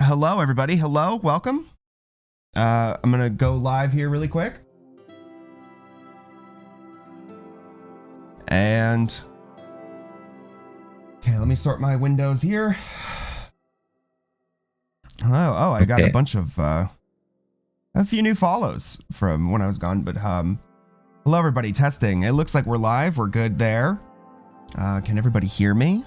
Hello, everybody. Hello, welcome. I'm gonna go live here really quick. And okay, let me sort my windows here. Hello. Oh, I got a bunch of a few new follows from when I was gone, but hello everybody, testing. It looks like we're live. We're good there. Can everybody hear me?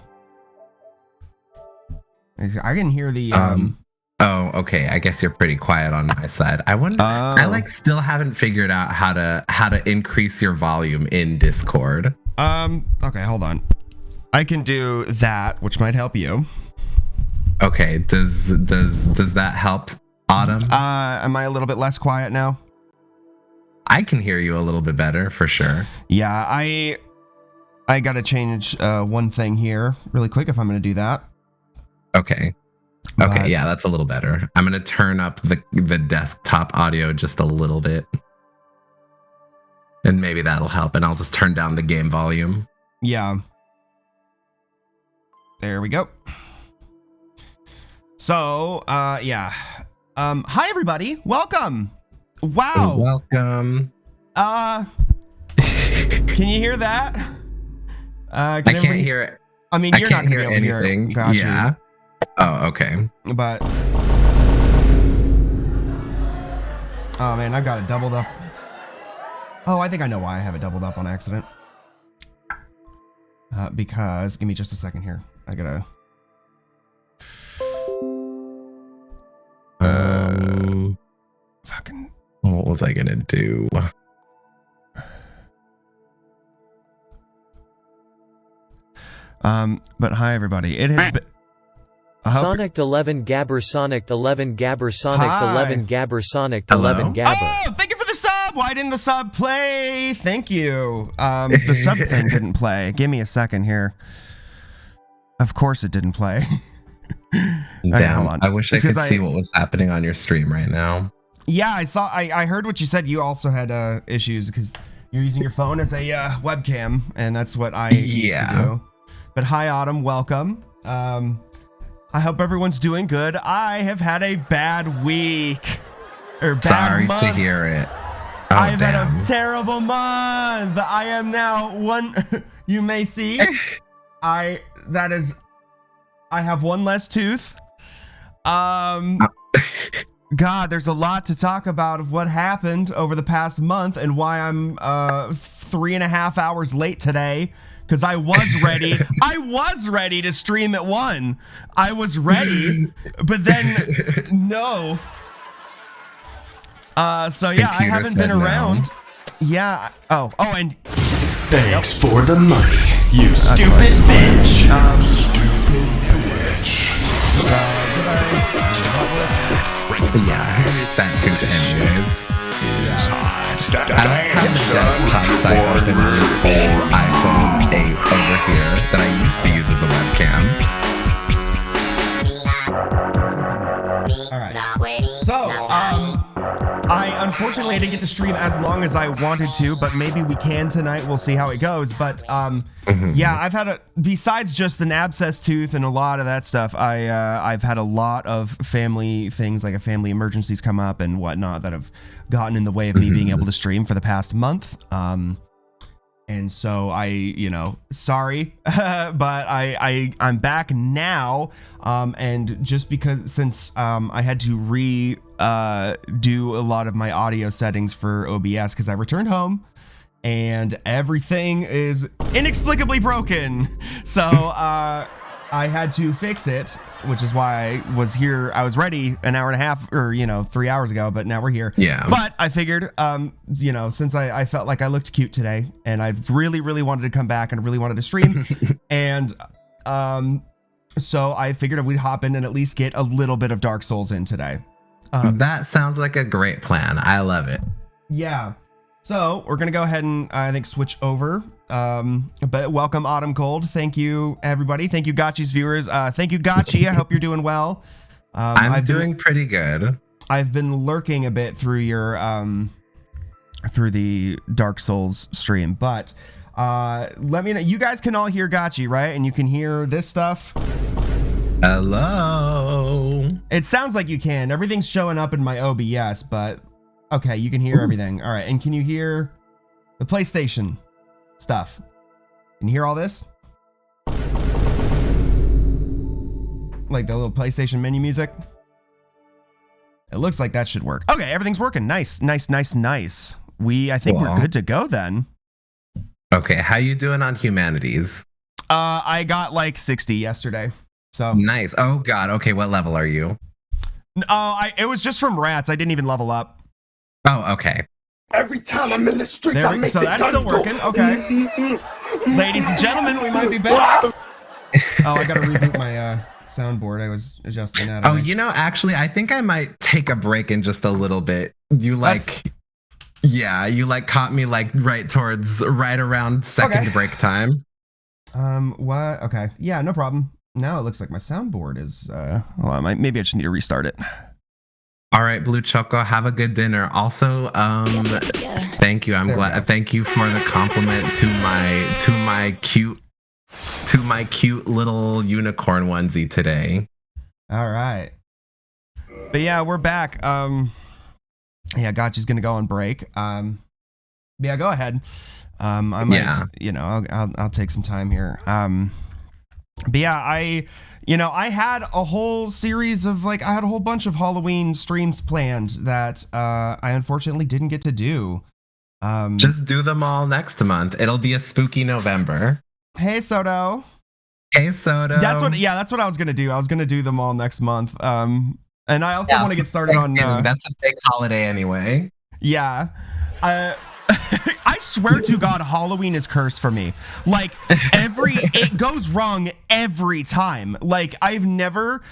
I can hear the Oh, okay. I guess you're pretty quiet on my side. I wonder. I still haven't figured out how to increase your volume in Discord. Okay, hold on. I can do that, which might help you. Okay. Does that help, Autumn? Am I a little bit less quiet now? I can hear you a little bit better for sure. Yeah, I gotta change one thing here really quick if I'm gonna do that. Okay. Okay, yeah, that's a little better. I'm gonna turn up the desktop audio just a little bit. And maybe that'll help, and I'll just turn down the game volume. Yeah. There we go. So, yeah. Hi everybody. Welcome. Wow. Welcome. Can you hear that? I can't hear it. I mean, you're not gonna be able to hear anything. Gotcha. Yeah. Oh, okay. But oh man, I've got it doubled up. Oh, I think I know why I have it doubled up on accident. Because give me just a second here. I gotta fucking what was I gonna do? But hi everybody. It has been Sonic 11 Gabber Sonic 11 Gabber Sonic Hi. 11 Gabber Sonic Hello? 11 Gabber. Oh, thank you for the sub. Why didn't the sub play? Thank you. The sub thing didn't play. Give me a second here. Of course it didn't play. Okay, hold on. I wish I could see what was happening on your stream right now. Yeah, I heard what you said. You also had issues because you're using your phone as a webcam, and that's what I used to do. But hi, Autumn. Welcome. I hope everyone's doing good. I have had a bad week. Or bad Sorry month. to hear it. Oh, I've had a terrible month. I am now one. You may see. I have one less tooth. God, there's a lot to talk about of what happened over the past month and why I'm 3.5 hours late today. Because I was ready. I was ready to stream at 1. I was ready, but then no. So yeah, I haven't been around. No. Yeah. Oh, and thanks for the money, you stupid bitch. Stupid bitch. Yeah, here's that tooth anyways. I like how the desktop site opened on this old iPhone 8 over here that I used to use as a webcam. All right. So, I unfortunately didn't get to stream as long as I wanted to, but maybe we can tonight. We'll see how it goes. But yeah, I've had besides just an abscess tooth and a lot of that stuff, I've had a lot of family things, like family emergencies come up and whatnot that have gotten in the way of me being able to stream for the past month. And so sorry, but I'm back now. And just because since I had to do a lot of my audio settings for OBS because I returned home and everything is inexplicably broken. So I had to fix it, which is why I was here. I was ready an hour and a half or 3 hours ago, but now we're here. Yeah. But I figured, since I felt like I looked cute today and I really, really wanted to come back and really wanted to stream and so I figured we'd hop in and at least get a little bit of Dark Souls in today. That sounds like a great plan. I love it. Yeah. So we're going to go ahead and I think switch over. But welcome Autumn Cold. Thank you everybody. Thank you Gotchi's viewers. Thank you Gotchi. I hope you're doing well. I'm doing pretty good. I've been lurking a bit through your through the Dark Souls stream, but let me know. You guys can all hear Gotchi, right? And you can hear this stuff. Hello. It sounds like you can. Everything's showing up in my OBS, but okay, you can hear everything. All right, and can you hear the PlayStation stuff? Can you hear all this? Like the little PlayStation menu music? It looks like that should work. Okay, everything's working. Nice. I think we're good to go then. Okay, how you doing on humanities? I got 60 yesterday. So nice. Oh God. Okay, what level are you? It was just from rats. I didn't even level up. Oh, okay. Every time I'm in the streets, I make so the that's gun still go. working. Okay. Ladies and gentlemen, we might be back. Oh, I gotta reboot my soundboard. I was adjusting that. Oh, actually, I think I might take a break in just a little bit. You caught me right around second break time. What? Okay. Yeah, no problem. Now it looks like my soundboard is, hold on, maybe I just need to restart it. All right, Blue Choco, have a good dinner. Also, thank you. I'm glad. Thank you for the compliment to my cute little unicorn onesie today. All right. But yeah, we're back. Yeah, Gotcha's gonna go on break. Yeah, go ahead. I might, I'll take some time here. But yeah, I had a whole series of I had a whole bunch of Halloween streams planned that I unfortunately didn't get to do. Just do them all next month. It'll be a spooky November. Hey, Soto. Hey, Soto. That's what I was gonna do. I was gonna do them all next month. And I also want to get started on. That's a fake holiday anyway. Yeah. I swear to God, Halloween is cursed for me. It goes wrong every time. I've never,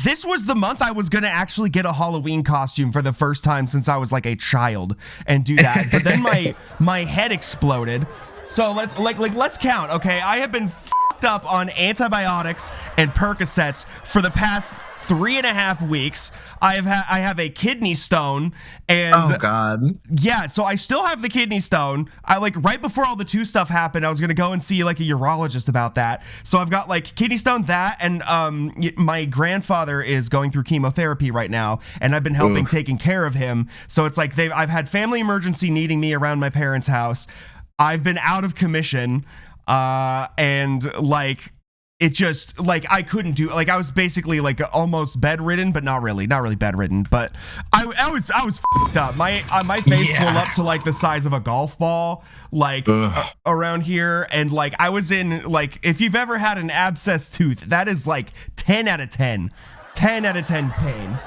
this was the month I was going to actually get a Halloween costume for the first time since I was a child and do that. But then my head exploded. So let's count. Okay. I have been fucked up on antibiotics and Percocets for the past 3.5 weeks. I have a kidney stone, and oh God, yeah. So I still have the kidney stone. I right before all the 2 stuff happened, I was gonna go and see a urologist about that. So I've got kidney stone, that, and my grandfather is going through chemotherapy right now, and I've been helping taking care of him. So it's I've had family emergency needing me around my parents' house. I've been out of commission, and it just I couldn't do I was basically almost bedridden, but not really bedridden. But I was fucked up. My face swelled up to the size of a golf ball around here, and I was in if you've ever had an abscess tooth, that is 10 out of 10 pain.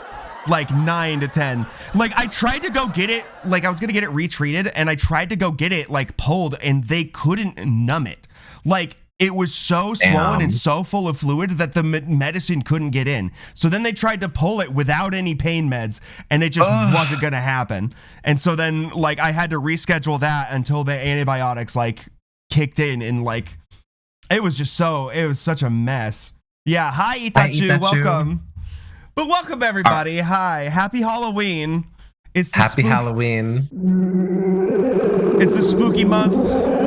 9 to 10. I tried to go get it, I was gonna get it retreated, and I tried to go get it pulled, and they couldn't numb it. It was so swollen and so full of fluid that the medicine couldn't get in. So then they tried to pull it without any pain meds, and it just wasn't going to happen. And so then, I had to reschedule that until the antibiotics, kicked in, and, it was such a mess. Yeah, hi, Itachu, welcome. But welcome, everybody. Hi, happy Halloween. Happy Halloween. It's the spooky month.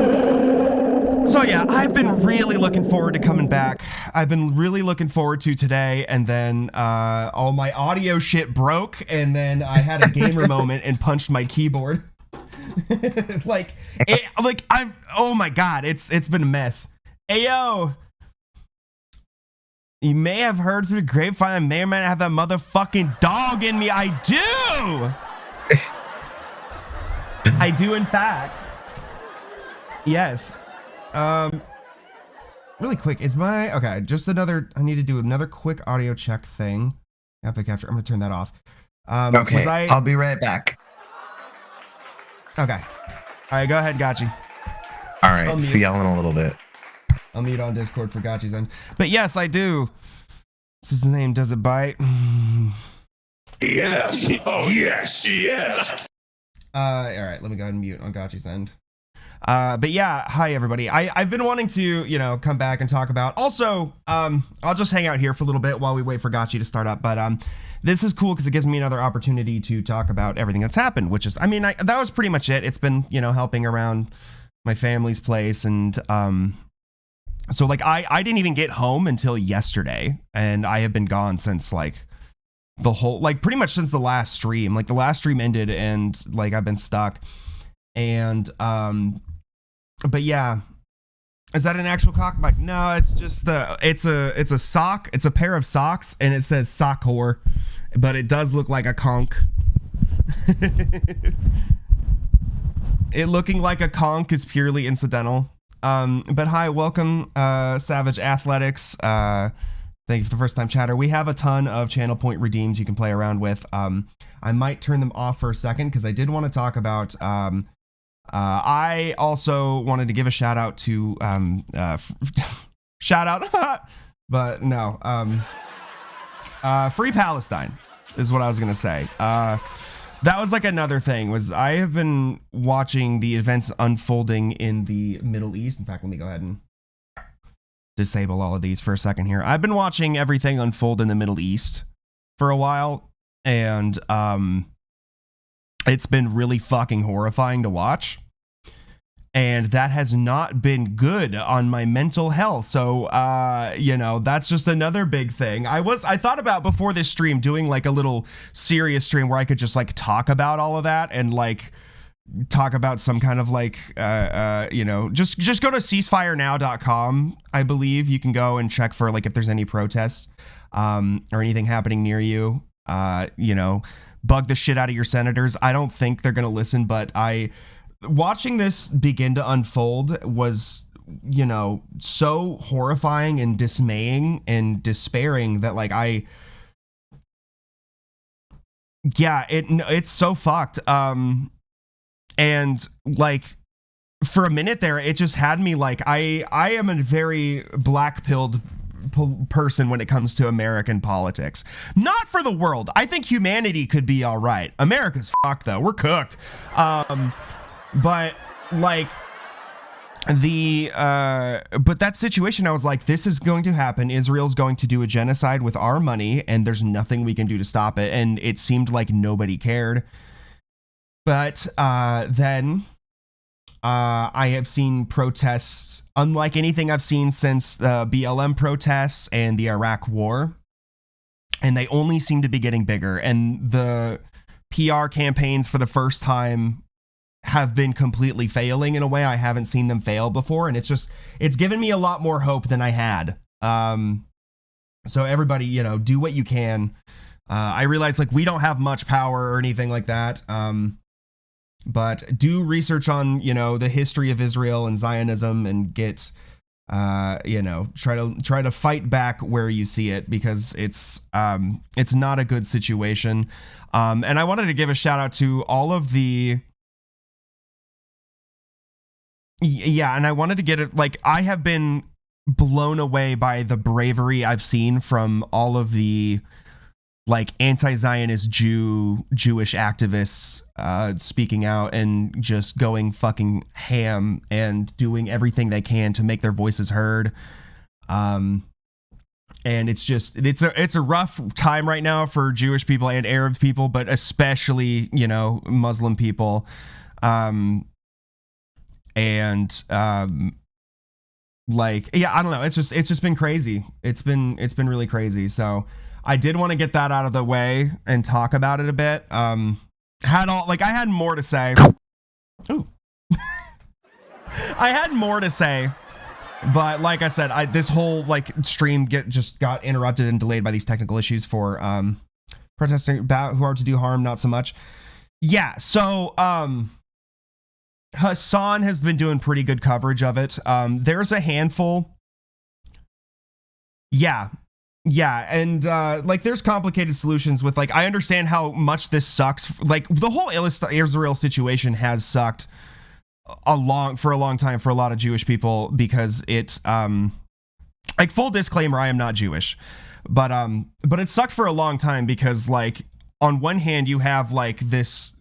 So yeah, I've been really looking forward to coming back. I've been really looking forward to today, and then all my audio shit broke, and then I had a gamer moment and punched my keyboard. Oh my God, it's been a mess. Ayo, you may have heard through the grapevine, I may or may not have that motherfucking dog in me. I do. I do, in fact. Yes. Really quick, okay, I need to do another quick audio check thing. I have to capture, I'm gonna turn that off. Okay, I'll be right back. Okay. All right, go ahead, Gotchi. All right, see y'all in a little bit. I'll mute on Discord for Gotchi's end. But yes, I do. This is his name, does it bite? Yes. Oh, yes. All right, let me go ahead and mute on Gotchi's end. But yeah, hi everybody. I've been wanting to, come back and talk about. Also, I'll just hang out here for a little bit while we wait for Gotchi to start up. But this is cool because it gives me another opportunity to talk about everything that's happened, which is, that was pretty much it. It's been, helping around my family's place, and so I didn't even get home until yesterday, and I have been gone since the whole, like pretty much since the last stream. Like the last stream ended and like I've been stuck. And but yeah. Is that an actual cock? Like, no, it's just it's a sock. It's a pair of socks and it says sock whore, but it does look like a conch. It looking like a conch is purely incidental. But hi, welcome, Savage Athletics. Thank you for the first time chatter. We have a ton of channel point redeems you can play around with. I might turn them off for a second because I did want to talk about, I also wanted to give a shout out to, shout out, but no, Free Palestine is what I was going to say. That was like another thing was I have been watching the events unfolding in the Middle East. In fact, let me go ahead and disable all of these for a second here. I've been watching everything unfold in the Middle East for a while, and it's been really fucking horrifying to watch. And that has not been good on my mental health. So, you know, that's just another big thing. I thought about before this stream doing like a little serious stream where I could just like talk about all of that and like talk about some kind of like, you know, just go to ceasefirenow.com. I believe you can go and check for like if there's any protests or anything happening near you. You know, bug the shit out of your senators. I don't think they're going to listen, but watching this begin to unfold was, you know, so horrifying and dismaying and despairing that like it's so fucked. And like for a minute there, it just had me like, I am a very black-pilled person when it comes to American politics. Not for the world. I think humanity could be all right. America's fucked though. We're cooked. But like but that situation, I was like, this is going to happen. Israel's going to do a genocide with our money and there's nothing we can do to stop it. And it seemed like nobody cared. But then I have seen protests unlike anything I've seen since the BLM protests and the Iraq war. And they only seem to be getting bigger. And the PR campaigns for the first time have been completely failing in a way I haven't seen them fail before. And it's given me a lot more hope than I had. So everybody, you know, do what you can. I realize like we don't have much power or anything like that. But do research on, you know, the history of Israel and Zionism and get, you know, try to fight back where you see it because it's not a good situation. And I wanted to give a shout out to all of the, and I wanted to get it, like, I have been blown away by the bravery I've seen from all of the, like, anti-Zionist Jewish activists speaking out and just going fucking ham and doing everything they can to make their voices heard. And it's a rough time right now for Jewish people and Arab people, but especially, you know, Muslim people. Like, yeah, I don't know. It's just been crazy. It's been really crazy. So I did want to get that out of the way and talk about it a bit. I had more to say. Ooh. I had more to say, but like I said, this whole like stream just got interrupted and delayed by these technical issues for protesting about who are to do harm, not so much. Yeah, so Hassan has been doing pretty good coverage of it. There's a handful. Yeah, and like there's complicated solutions with like I understand how much this sucks. Like the whole Israel situation has sucked for a long time for a lot of Jewish people because it's like full disclaimer, I am not Jewish, but it sucked for a long time because like on one hand you have like this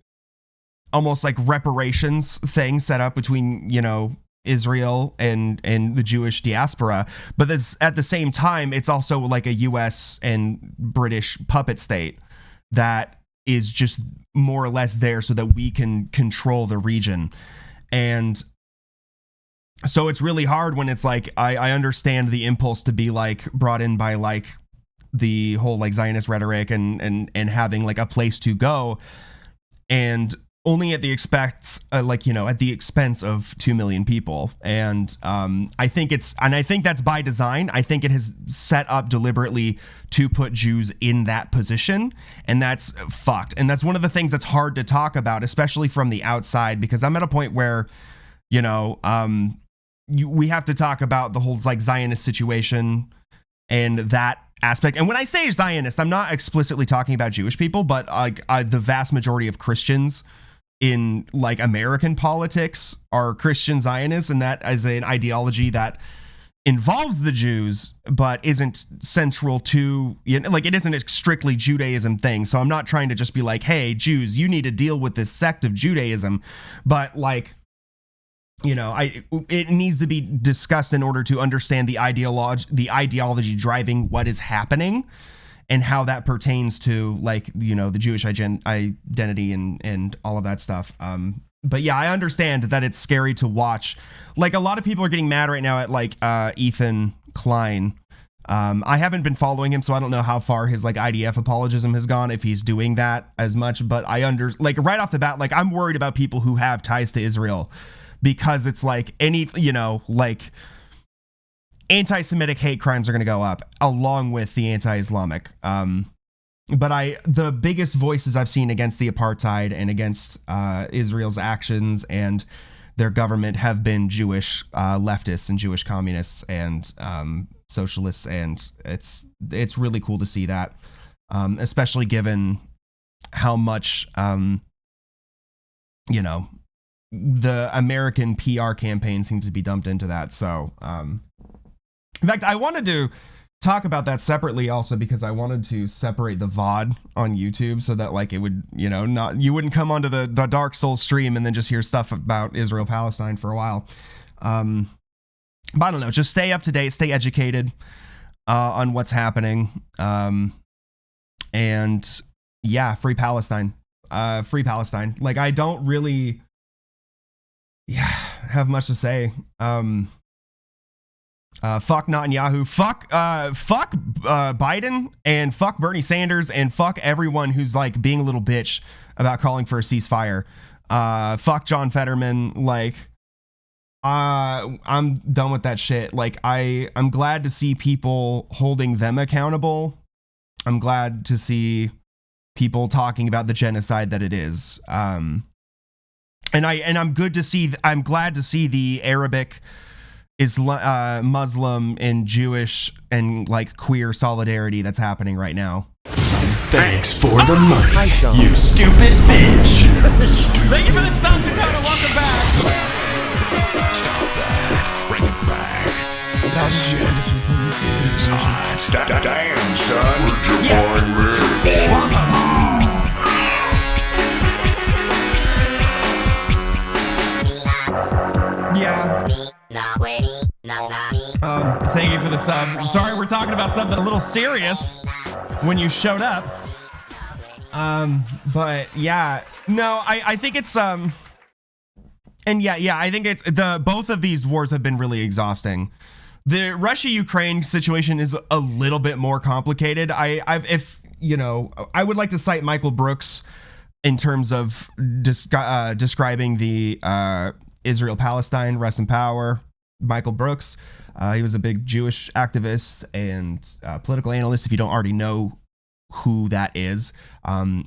almost like reparations thing set up between, you know, Israel and the Jewish diaspora, but that's at the same time it's also like a US and British puppet state that is just more or less there so that we can control the region. And so it's really hard when it's like I understand the impulse to be like brought in by like the whole like Zionist rhetoric and having like a place to go, and only at the expense at the expense of 2 million people. And I think that's by design. I think it has set up deliberately to put Jews in that position, and that's fucked. And that's one of the things that's hard to talk about, especially from the outside, because I'm at a point where, we have to talk about the whole like Zionist situation and that aspect. And when I say Zionist, I'm not explicitly talking about Jewish people, but like the vast majority of Christians in like American politics are Christian Zionists, and that is an ideology that involves the Jews but isn't central to, it isn't a strictly Judaism thing. So I'm not trying to just be like, hey, Jews, you need to deal with this sect of Judaism, but like, it needs to be discussed in order to understand the ideology driving what is happening and how that pertains to like, the Jewish identity and all of that stuff. But yeah, I understand that it's scary to watch. Like a lot of people are getting mad right now at like Ethan Klein. I haven't been following him, so I don't know how far his like IDF apologism has gone, if he's doing that as much. But right off the bat, like I'm worried about people who have ties to Israel, because it's like anti-Semitic hate crimes are going to go up along with the anti-Islamic. But the biggest voices I've seen against the apartheid and against Israel's actions and their government have been Jewish leftists and Jewish communists and socialists, and it's really cool to see that, especially given how much the American PR campaign seems to be dumped into that. So in fact, I wanted to talk about that separately also, because I wanted to separate the VOD on YouTube so that like it would, you wouldn't come onto the Dark Souls stream and then just hear stuff about Israel Palestine for a while. But I don't know, just stay up to date, stay educated on what's happening. And yeah, free Palestine. Like I don't really have much to say. Fuck Netanyahu, fuck Biden, and fuck Bernie Sanders, and fuck everyone who's like being a little bitch about calling for a ceasefire. Fuck John Fetterman. Like, I'm done with that shit. Like, I'm glad to see people holding them accountable. I'm glad to see people talking about the genocide that it is. And I'm glad to see the Arabic, Muslim and Jewish and like queer solidarity that's happening right now. Thanks for the money, you stupid bitch. Thank you for the sub, Dakota. Welcome back. Stop that. Bring it back. That shit is hot. Damn, son. Where'd you find me? Yeah. Thank you for the sub. I'm sorry we're talking about something a little serious when you showed up. But yeah, no, I think it's and I think it's both of these wars have been really exhausting. The Russia-Ukraine situation is a little bit more complicated. I would like to cite Michael Brooks in terms of describing the Israel-Palestine, rest in power, Michael Brooks. He was a big Jewish activist and political analyst, if you don't already know who that is,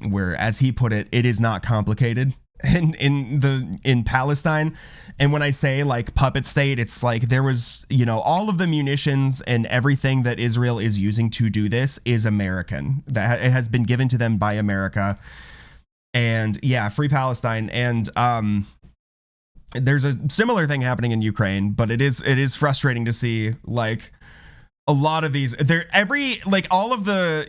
where, as he put it, it is not complicated in Palestine. And when I say like puppet state, it's like there was, all of the munitions and everything that Israel is using to do this is American. That it has been given to them by America. And yeah, free Palestine. And there's a similar thing happening in Ukraine, but it is frustrating to see like a lot of these all of the,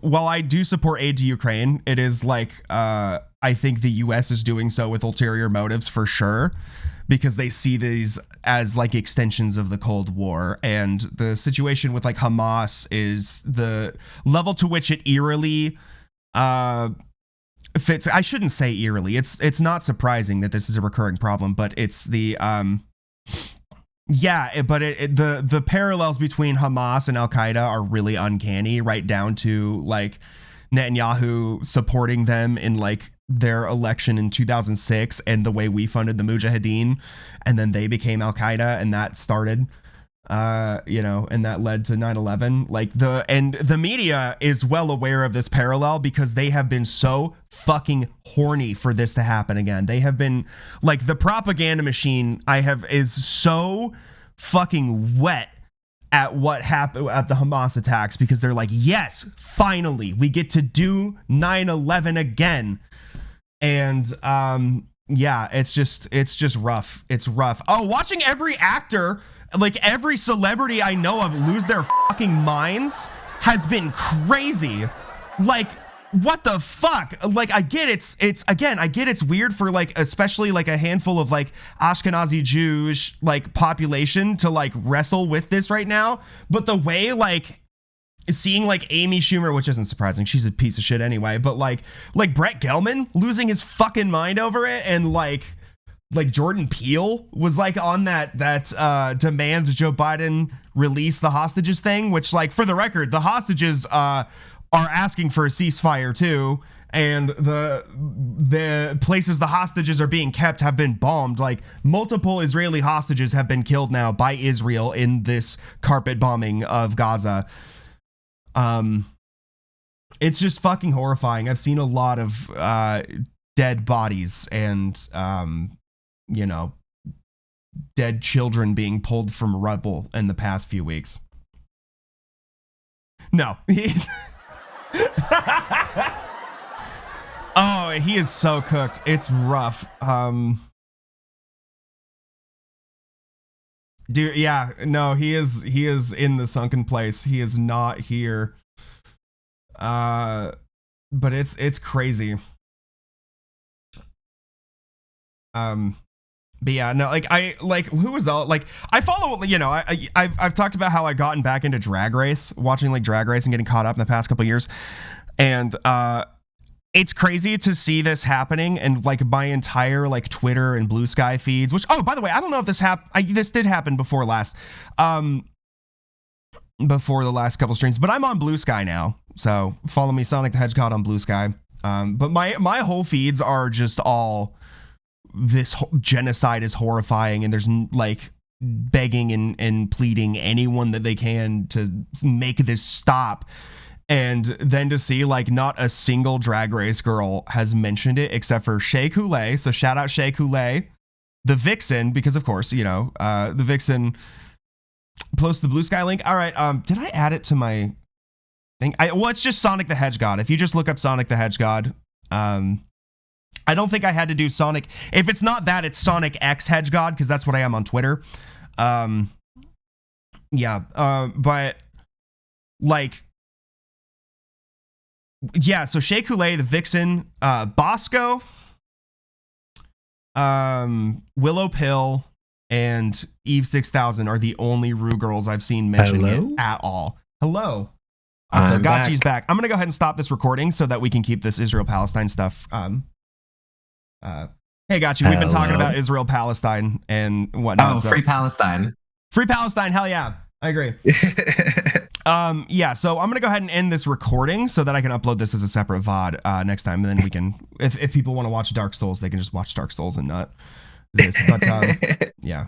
while I do support aid to Ukraine, it is like I think the US is doing so with ulterior motives for sure, because they see these as like extensions of the Cold War. And the situation with like Hamas is the level to which it eerily fits. I shouldn't say eerily. It's not surprising that this is a recurring problem, but it's the Yeah, but the parallels between Hamas and Al Qaeda are really uncanny, right down to like Netanyahu supporting them in like their election in 2006 and the way we funded the Mujahideen, and then they became Al Qaeda, and that started and that led to 9/11. Like the media is well aware of this parallel because they have been so fucking horny for this to happen again. They have been like, the propaganda machine is so fucking wet at what happened at the Hamas attacks, because they're like, yes, finally we get to do 9/11 again. And yeah, it's just rough. It's rough. Oh, watching every actor, like every celebrity I know of, lose their fucking minds has been crazy. Like, what the fuck? Like, I get it's weird for like, especially like a handful of like Ashkenazi Jewish like population to like wrestle with this right now. But the way like seeing like Amy Schumer, which isn't surprising, she's a piece of shit anyway, but like Brett Gelman losing his fucking mind over it, and like Jordan Peele was like on that demand Joe Biden release the hostages thing, which, like, for the record, the hostages are asking for a ceasefire too, and the places the hostages are being kept have been bombed. Like, multiple Israeli hostages have been killed now by Israel in this carpet bombing of Gaza. It's just fucking horrifying. I've seen a lot of dead bodies and dead children being pulled from rubble in the past few weeks. No. Oh, he is so cooked. It's rough. Dude, yeah, no, he is in the sunken place. He is not here. But it's crazy. But yeah, no, like, who was all, like, I follow, I've talked about how I've gotten back into Drag Race, watching like Drag Race and getting caught up in the past couple of years. And, it's crazy to see this happening, and like my entire like Twitter and Blue Sky feeds, which, oh, by the way, I don't know if this did happen before the last couple streams, but I'm on Blue Sky now. So follow me, Sonic the Hedgehog, on Blue Sky. But my whole feeds are just all, this genocide is horrifying, and there's like begging and pleading anyone that they can to make this stop. And then to see like not a single Drag Race girl has mentioned it except for Shea Coulee. So shout out Shea Coulee, the Vixen, because of course, the Vixen posted the Blue Sky link. All right. Did I add it to my thing? Well, it's just Sonic the Hedgehog. If you just look up Sonic the Hedgehog, I don't think I had to do Sonic. If it's not that, it's Sonic X Hedgehog, because that's what I am on Twitter. But like, yeah, so Shea Coulee, the Vixen, Bosco, Willow Pill, and Eve 6000 are the only Rue girls I've seen mention it at all. Hello. So Gotchi's back. I'm going to go ahead and stop this recording so that we can keep this Israel-Palestine stuff. Hey, Gotchi, we've been talking about Israel-Palestine and whatnot. Oh, free Palestine. Free Palestine, hell yeah. I agree. Yeah, so I'm gonna go ahead and end this recording so that I can upload this as a separate VOD next time, and then we can, if people want to watch Dark Souls, they can just watch Dark Souls and not this. But yeah.